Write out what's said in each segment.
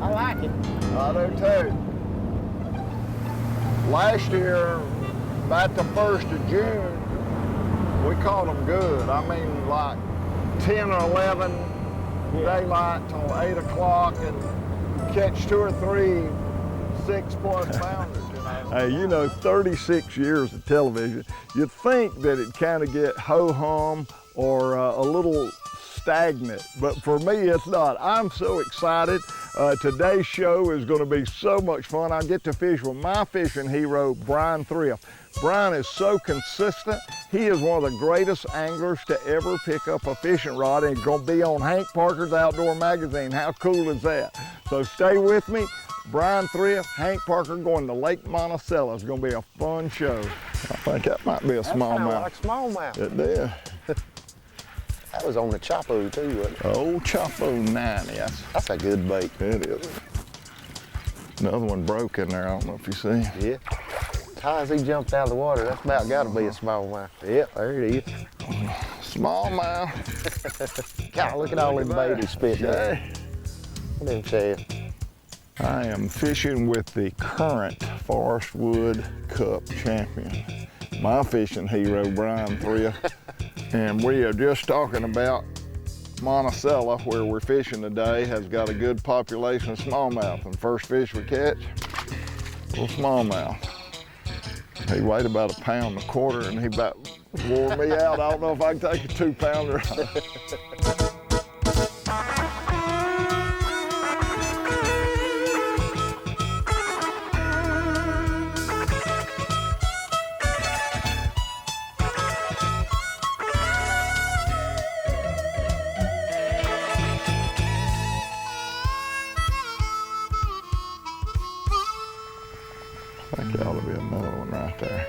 I like it. I do too. Last year, about the 1st of June, we caught them good. I mean, like 10 or 11 daylight till 8 o'clock and catch 2 or 3 6+ pounders. Hey, you know, 36 years of television, you'd think that it'd kind of get ho-hum or a little stagnant, but for me, it's not. I'm so excited. Today's show is going to be so much fun. I get to fish with my fishing hero, Bryan Thrift. Bryan is so consistent. He is one of the greatest anglers to ever pick up a fishing rod, and he's going to be on Hank Parker's Outdoor Magazine. How cool is that? So stay with me. Bryan Thrift, Hank Parker going to Lake Monticello. It's going to be a fun show. I think that might be a smallmouth. Like smallmouth. It did. That was on the Chapo too, wasn't it? Old Chapo 90. That's a good bait. It is. Another one broke in there. I don't know if you see. Yeah. As high as he jumped out of the water, that's about got to be a smallmouth. Yep, there it is. Smallmouth. God, look at all them bait he spit there. Look at them shad. I am fishing with the current Forest Wood Cup champion, my fishing hero, Bryan Thrift. And we are just talking about Monticello, where we're fishing today, has got a good population of smallmouth. And first fish we catch, little smallmouth. He weighed about 1.25 pounds, and he about wore me out. I don't know if I can take a 2-pounder. I think there ought to be another one right there.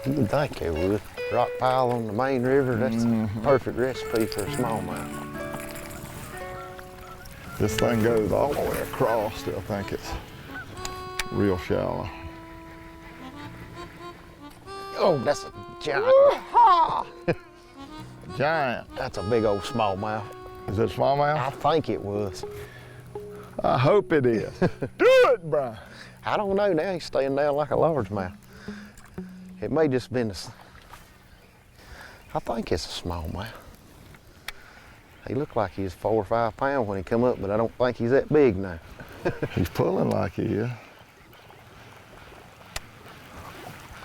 You would think they would. Rock pile on the main river, that's the perfect recipe for a smallmouth. This thing goes all the way across. Still think it's real shallow. Oh, that's a giant. Giant. That's a big old smallmouth. Is it smallmouth? I think it was. I hope it is. Do it, Bryan. I don't know now, he's staying down like a largemouth. It may just been I think it's a smallmouth. He looked like he was 4 or 5 pounds when he come up, but I don't think he's that big now. He's pulling like he is.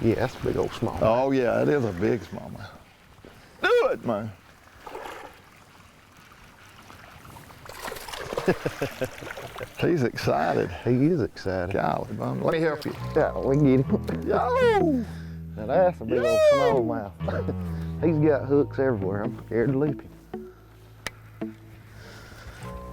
Yeah, that's a big old smallmouth. Oh yeah, it is a big smallmouth. Do it, man. He's excited. He is excited. Golly, man. Let me help you. Yeah, we can get him. Yo! Now that's a big old smallmouth. He's got hooks everywhere. I'm scared to leap him.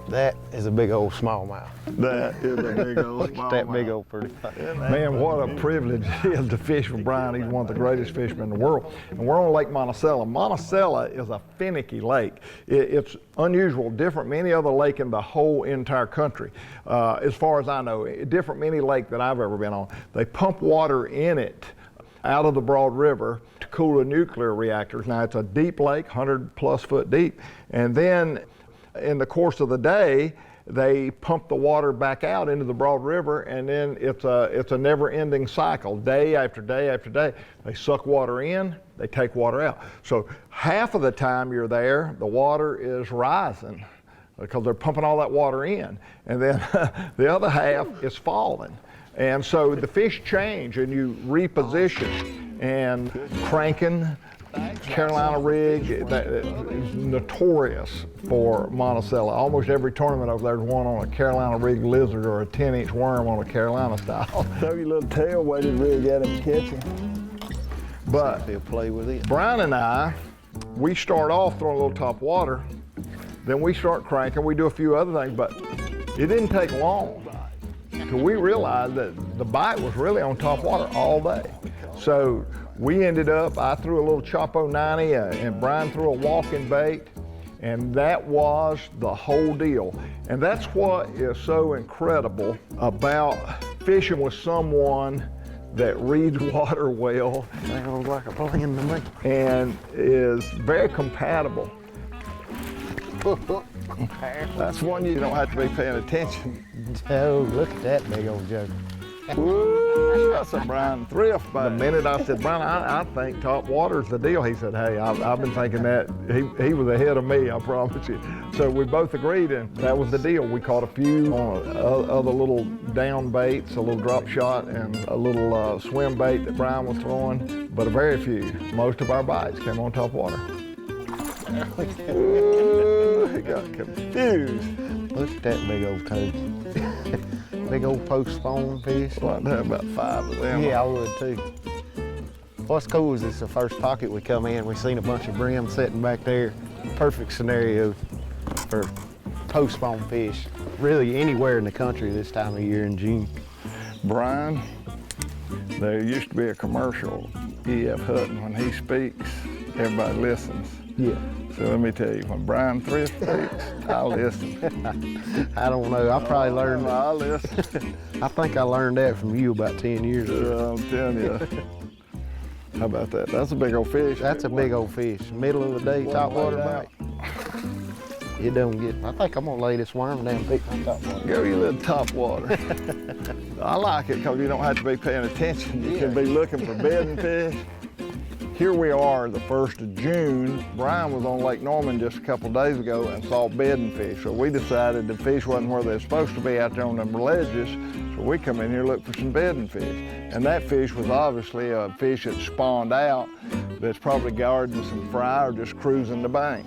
That is a big old smallmouth. That is a big old Look at that big old pretty thing. Man, what a privilege it is to fish with Bryan. He's one of the greatest fishermen in the world. And we're on Lake Monticello. Monticello is a finicky lake. It's unusual, different from any other lake in the whole entire country. As far as I know, different from any lake that I've ever been on. They pump water in it out of the Broad River to cool the nuclear reactors. Now it's a deep lake, 100+ foot deep. And then in the course of the day, they pump the water back out into the Broad River, and then it's a never-ending cycle, day after day after day. They suck water in, they take water out. So half of the time you're there, the water is rising because they're pumping all that water in, and then the other half is falling. And so the fish change, and you reposition, and cranking, Carolina rig, that is notorious for Monticello. Almost every tournament over there's one on a Carolina rig lizard or a 10-inch worm on a Carolina style. Throw your little tail weighted rig at him, catch him. But He'll play with it. Bryan and I, we start off throwing a little top water, then we start cranking, we do a few other things, but it didn't take long till we realized that the bite was really on top water all day. So we ended up, I threw a little Chapo 90 and Bryan threw a walking bait, and that was the whole deal. And that's what is so incredible about fishing with someone that reads water well. Sounds like a plan to me. And is very compatible. That's one you don't have to be paying attention. Oh, look at that big old joker. Woo, that's a Bryan Thrift. The minute I said, Bryan, I think top water's the deal, he said, hey, I've been thinking that. He was ahead of me, I promise you. So we both agreed, and that was the deal. We caught a few on other little down baits, a little drop shot, and a little swim bait that Bryan was throwing, but a very few. Most of our bites came on top water. Ooh, he got confused. Look at that big old toad. Big old post spawn fish. I'd like to have about 5 of them. Yeah, I would too. What's cool is it's the first pocket we come in. We seen a bunch of brim sitting back there. Perfect scenario for post spawn fish. Really anywhere in the country this time of year in June. Bryan, there used to be a commercial, E.F. Hutton, when he speaks, everybody listens. Yeah. So let me tell you, when Bryan Thrift speaks, I listen. I don't know, I probably learned, I listen. I think I learned that from you about 10 years ago. I'm telling you. How about that? That's a big old fish. That's a big old fish. Middle of the day, top water bite. It don't get, I think I'm gonna lay this worm down and pick my top water. Go you little top water. I like it because you don't have to be paying attention. You can be looking for bedding fish. Here we are, the 1st of June. Bryan was on Lake Norman just a couple days ago and saw bedding fish. So we decided the fish wasn't where they're supposed to be out there on them ledges. So we come in here and look for some bedding fish. And that fish was obviously a fish that spawned out that's probably guarding some fry or just cruising the bank.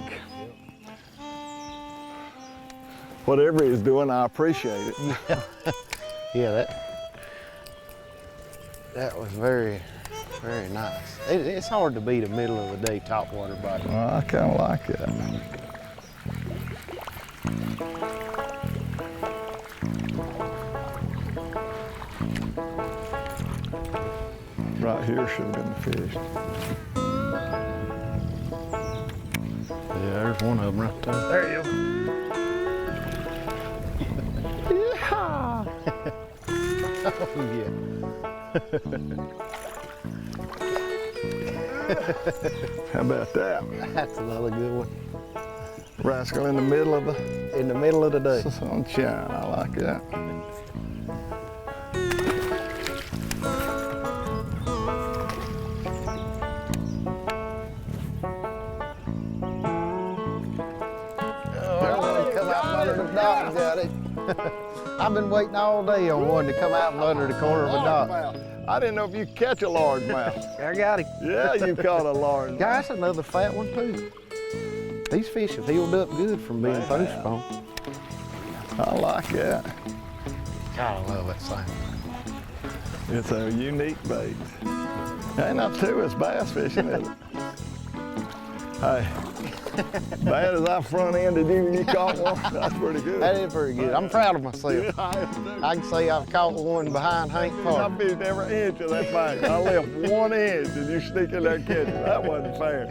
Whatever he's doing, I appreciate it. Yeah, that was very nice. It's hard to beat a middle of the day top water bite. Well, I kind of like it. Right here should have been fished. Yeah, there's one of them right there. There you go. Oh, yeah. How about that? That's another good one. Rascal in the middle of the day. sunshine. I like that. Come out under the dock and got it. I've been waiting all day on one to come out from under the corner of a dock. I didn't know if you could catch a largemouth. I got him. Yeah, you caught a largemouth. Guys, that's another fat one too. These fish have healed up good from being post spawn. I like that. God, I love that thing. It's a unique bait. Ain't not too as bass fishing, is it? Hey, bad as I front-ended you when you caught one, that's pretty good. That is pretty good. I'm proud of myself. Yeah, I can say I've caught one behind Hank I Park. fished every inch of that thing. I left 1 inch and you sneak in there and catch it. That wasn't fair.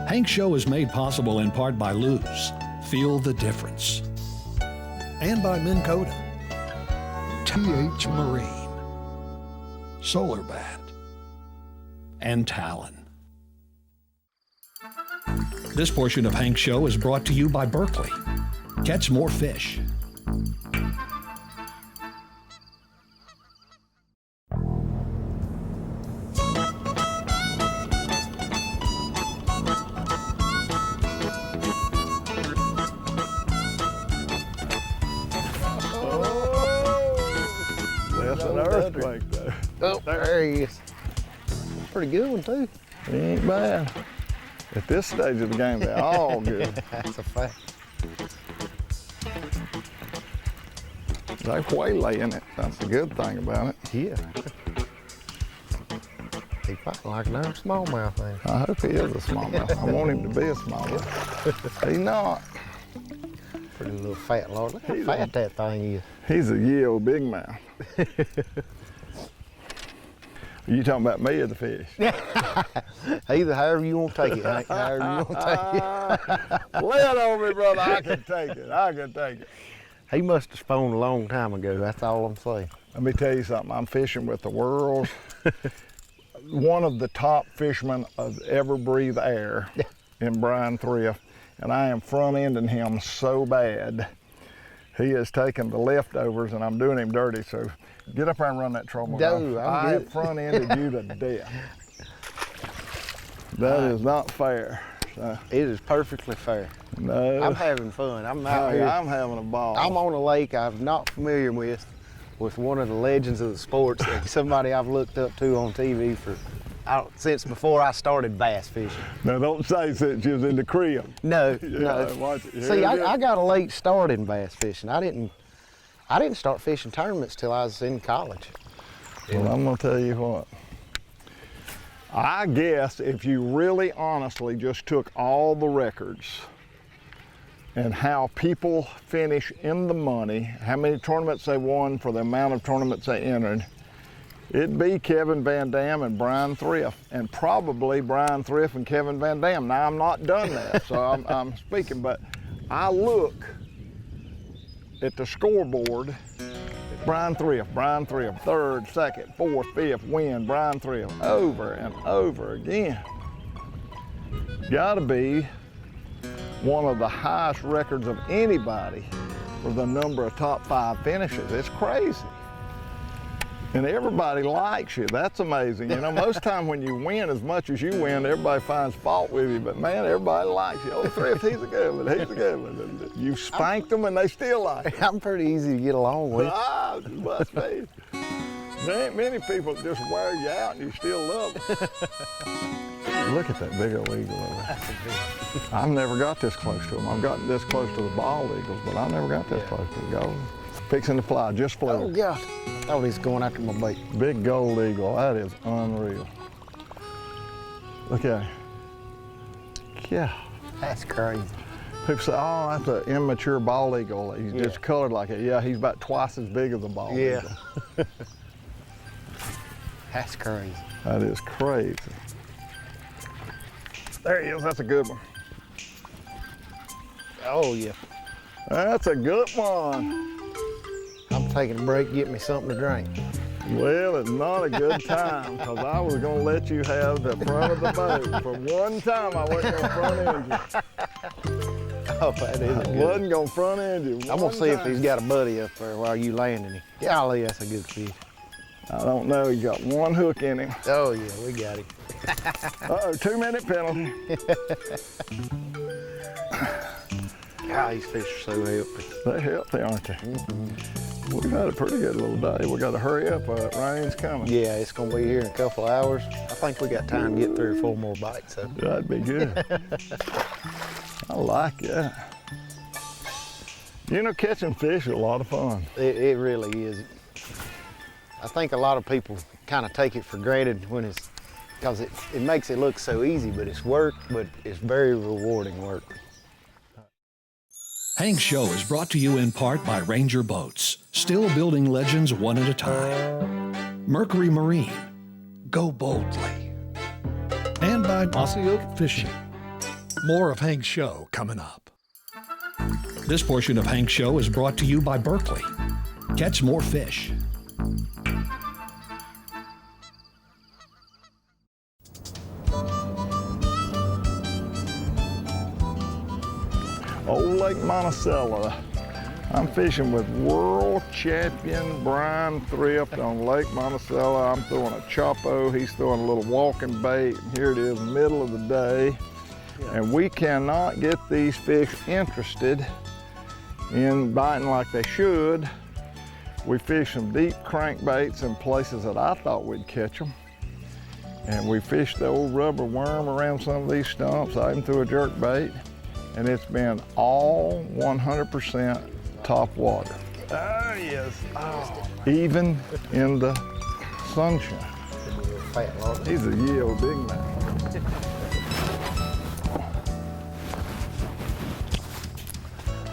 Hank Show is made possible in part by Luz. Feel the difference. And by Minn Kota. TH Marine. Solar Bat. And Talon. This portion of Hank Show is brought to you by Berkeley. Catch more fish. That's an earthquake though. Oh, there he is. Pretty good one too. He ain't bad. At this stage of the game, they're all good. That's a fact. They're waylaying it. That's the good thing about it. Yeah. He fighting like a darn smallmouth thing. I hope he is a smallmouth. I want him to be a smallmouth. He's not. Pretty little fat lord. Look how He's fat that thing is. He's a yield big mouth. You talking about me or the fish? Either however you want to take it, Hank. However you want to take it. Lay it on me, brother. I can take it. I can take it. He must have spawned a long time ago. That's all I'm saying. Let me tell you something. I'm fishing with the world's one of the top fishermen of ever breathe air in Bryan Thrift. and I am front-ending him so bad. He has taken the leftovers, and I'm doing him dirty, so get up there and run that troll. No, I have front-ended you to death. That is not fair. So, It is perfectly fair. no. I'm having fun. I'm out here. I'm having a ball. I'm on a lake I'm not familiar with one of the legends of the sports, and somebody I've looked up to on TV since before I started bass fishing. Now don't say since you was in the crib. No, Yeah, no. watch it. Here See, it I is. got a late start in bass fishing. I didn't start fishing tournaments till I was in college. Well, I'm gonna tell you what. I guess if you really honestly just took all the records and how people finish in the money, how many tournaments they won for the amount of tournaments they entered, it'd be Kevin Van Dam and Bryan Thrift, and probably Bryan Thrift and Kevin Van Dam. Now, I'm not done that, so I'm speaking, but I look at the scoreboard. Bryan Thrift, third, second, fourth, fifth, win, Bryan Thrift, over and over again. Gotta be one of the highest records of anybody for the number of top 5 finishes. It's crazy. And everybody likes you. That's amazing. You know, most time when you win as much as you win, everybody finds fault with you. But man, everybody likes you. Oh, Thrift, he's a good one. He's a good one. You spanked them and they still like you. I'm pretty easy to get along with. Ah, it must be. There ain't many people that just wear you out and you still love them. Look at that big old eagle over there. I've never got this close to them. I've gotten this close to the bald eagles, but I never got this close to the gold. Fixing to fly, just flew. Oh God, I thought he was going after my bait. Big gold eagle, that is unreal. Look at him. Yeah. That's crazy. People say, oh, that's an immature bald eagle. He's just colored like it. Yeah, he's about twice as big as a bald eagle. That's crazy. That is crazy. There he is, that's a good one. Oh yeah. That's a good one. I'm taking a break, get me something to drink. Well, it's not a good time, because I was going to let you have the front of the boat. For one time, I wasn't going to front end you. Oh, that is a I good. wasn't going to front end you. I'm gonna see if time. he's got a buddy up there while you landing him. Golly, that's a good fish. I don't know, he's got one hook in him. Oh yeah, we got him. Uh-oh, 2-minute penalty. God, these fish are so healthy. They're healthy, aren't they? We've had a pretty good little day. We got to hurry up, rain's coming. Yeah, it's gonna be here in a couple of hours. I think we got time to get 3 or 4 more bites. So. That'd be good. I like that. You know, catching fish is a lot of fun. It really is. I think a lot of people kind of take it for granted when it's, because it makes it look so easy, but it's work, but it's very rewarding work. Hank's Show is brought to you in part by Ranger Boats, still building legends one at a time. Mercury Marine, go boldly. And by Mossy Oak Fishing. More of Hank's Show coming up. This portion of Hank's Show is brought to you by Berkeley. Catch more fish. Old Lake Monticello. I'm fishing with world champion Bryan Thrift on Lake Monticello. I'm throwing a chopo, he's throwing a little walking bait. Here it is, middle of the day. And we cannot get these fish interested in biting like they should. We fish some deep crankbaits in places that I thought we'd catch them. And we fished the old rubber worm around some of these stumps. I even threw a jerk bait. And it's been all 100% top water. There he is. Oh, even in the sunshine. Fat log. He's a ye old big man.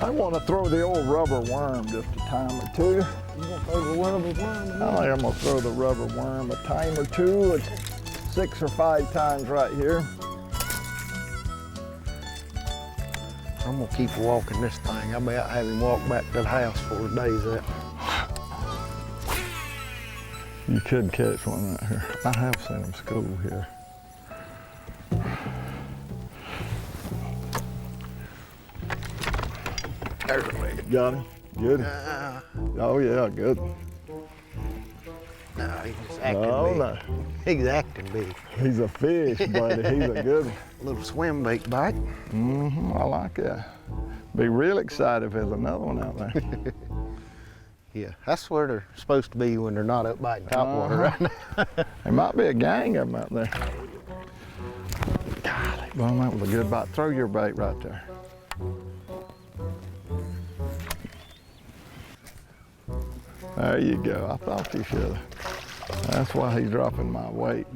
I want to throw the old rubber worm just a time or two. You want to throw the rubber worm? I think I'm going to throw the rubber worm a time or two, 6 or 5 times right here. I'm gonna keep walking this thing. I about have him walk back to the house for a day's up. You could catch one right here. I have seen them school here. There's a big one. Got him. Good. Oh yeah, good. No, he's just acting Oh big. no. He's acting big. He's a fish, buddy. He's a good one. A little swim bait bite. Mm-hmm. I like that. Be real excited if there's another one out there. Yeah, that's where they're supposed to be when they're not up biting topwater right now. There might be a gang of them out there. Golly, well, that was a good bite. Throw your bait right there. There you go. I thought you should have. That's why he's dropping my weight.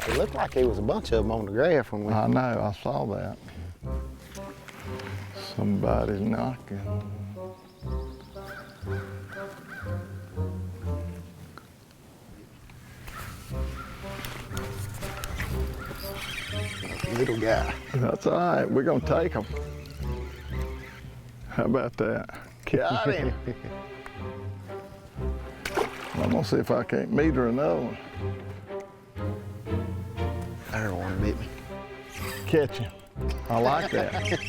It looked like there was a bunch of them on the graph when we... I know, I saw that. Somebody's knocking. Little guy. That's all right, we're gonna take him. How about that? Got him. I'm gonna see if I can't meter another one. There one bit me. Catch him. I like that. Is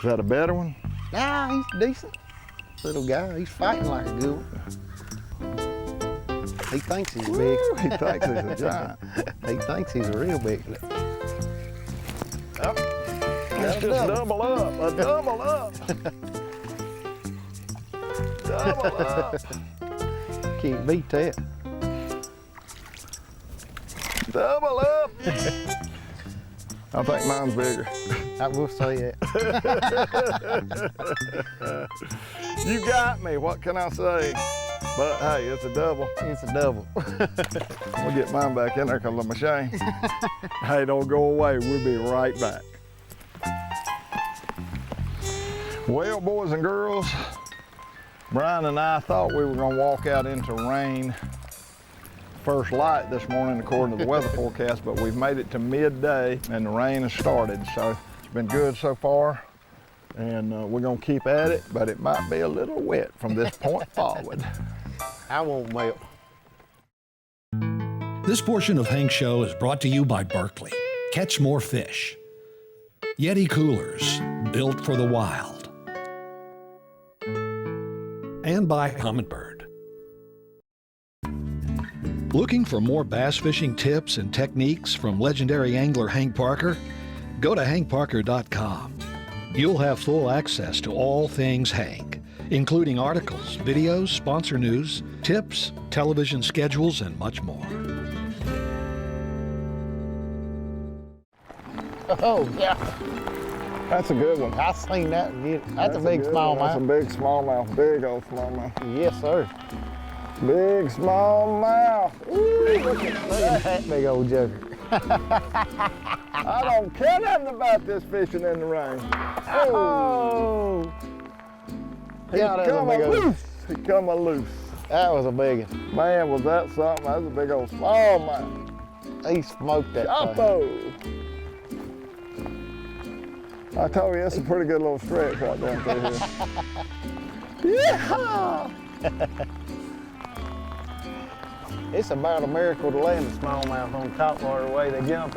that a better one? Nah, he's decent. Little guy, he's fighting like a good one. He thinks he's big. Woo, he thinks he's a giant. He thinks he's a real big one. Let's just double up. A double up. Double up. Can't beat that. Double up. I think mine's bigger. I will say that. You got me. What can I say? But hey, it's a double. It's a double. We'll get mine back in there because of my machine. Hey, don't go away. We'll be right back. Well, boys and girls, Bryan and I thought we were going to walk out into rain first light this morning according to the weather forecast, but we've made it to midday and the rain has started. So it's been good so far, and we're going to keep at it, but it might be a little wet from this point forward. I won't melt. This portion of Hank's Show is brought to you by Berkeley. Catch more fish. Yeti coolers, built for the wild. And by Humminbird. Looking for more bass fishing tips and techniques from legendary angler Hank Parker? Go to hankparker.com. You'll have full access to all things Hank, including articles, videos, sponsor news, tips, television schedules, and much more. Oh, yeah. That's a good one. I seen that. That's a big good smallmouth. one. That's a big smallmouth, big old smallmouth. Yes, sir. Big smallmouth. Ooh, Look at that big old joker. I don't care nothing about this fishing in the rain. Oh! He Yeah, that was a come big old- loose. He come loose. That was a big one. Man, was that something? That was a big old smallmouth. He smoked that thing. Chapo. I told you, it's a pretty good little stretch right down through here. Yeah! It's about a miracle to land a smallmouth on top water the way they jump.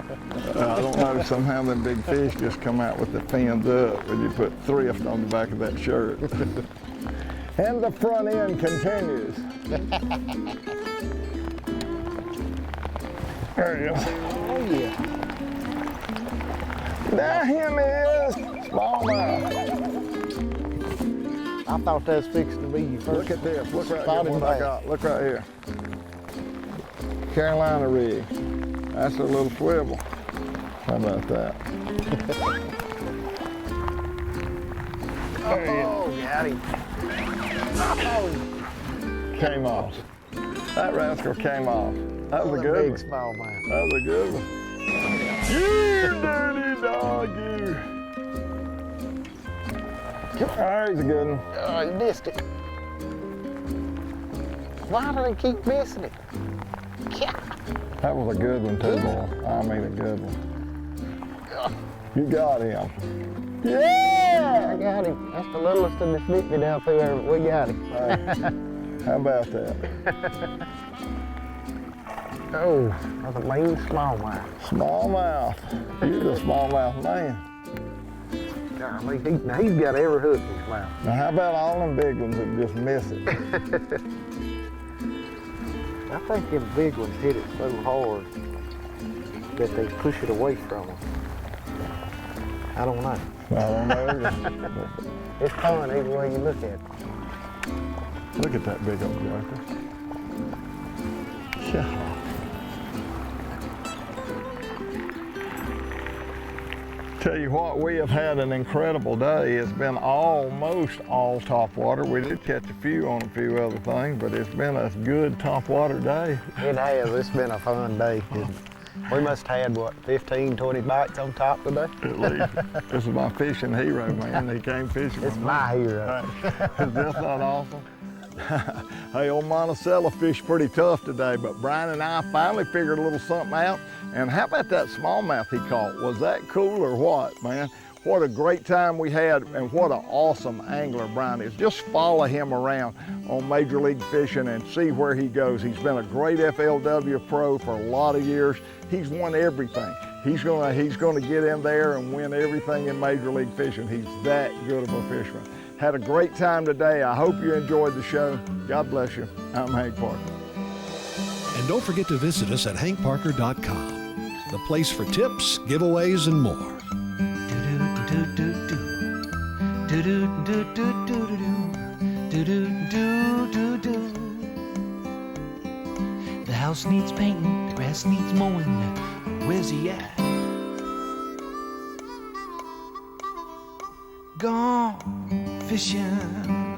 I don't know, somehow them big fish just come out with the fins up when you put thrift on the back of that shirt. And the front end continues. There you go. Oh, yeah. There him is, smallmouth. I thought that was fixing to be your first. Look at this, look right here spotted what I bass. got, look right here. Carolina rig, that's a little swivel. How about that? Oh, got him. Oh, Came off. That rascal came off. That was a good big one. smallmouth. That was a good one. You dirty dog, you. There's a good one. Oh, he missed it. Why do they keep missing it? Yeah. That was a good one too, boy. I mean a good one. You got him. Yeah! I got him. That's the littlest of the 50 down through there, but we got him. Hey, how about that? Oh, that's a mean smallmouth. Smallmouth. You're the smallmouth man. I mean, he's got every hook in his mouth. Now, how about all them big ones that just miss it? I think them big ones hit it so hard that they push it away from them. I don't know. I don't know either. It's fun either way you look at it. Look at that big old joker. Yeah. Tell you what, we have had an incredible day. It's been almost all top water. We did catch a few on a few other things, but it's been a good top water day. It has. It's been a fun day. We must have had, what, 15, 20 bites on top today? At least. This is my fishing hero, man. He came fishing. It's my hero. Is that not awesome? Hey, old Monticello fished pretty tough today, but Bryan and I finally figured a little something out. And how about that smallmouth he caught? Was that cool or what, man? What a great time we had, and what an awesome angler Bryan is. Just follow him around on Major League Fishing and see where he goes. He's been a great FLW pro for a lot of years. He's won everything. He's gonna get in there and win everything in Major League Fishing. He's that good of a fisherman. Had a great time today. I hope you enjoyed the show. God bless you. I'm Hank Parker. And don't forget to visit us at hankparker.com, the place for tips, giveaways, and more. The house needs painting, the grass needs mowing. Where's he at? Gone fishing.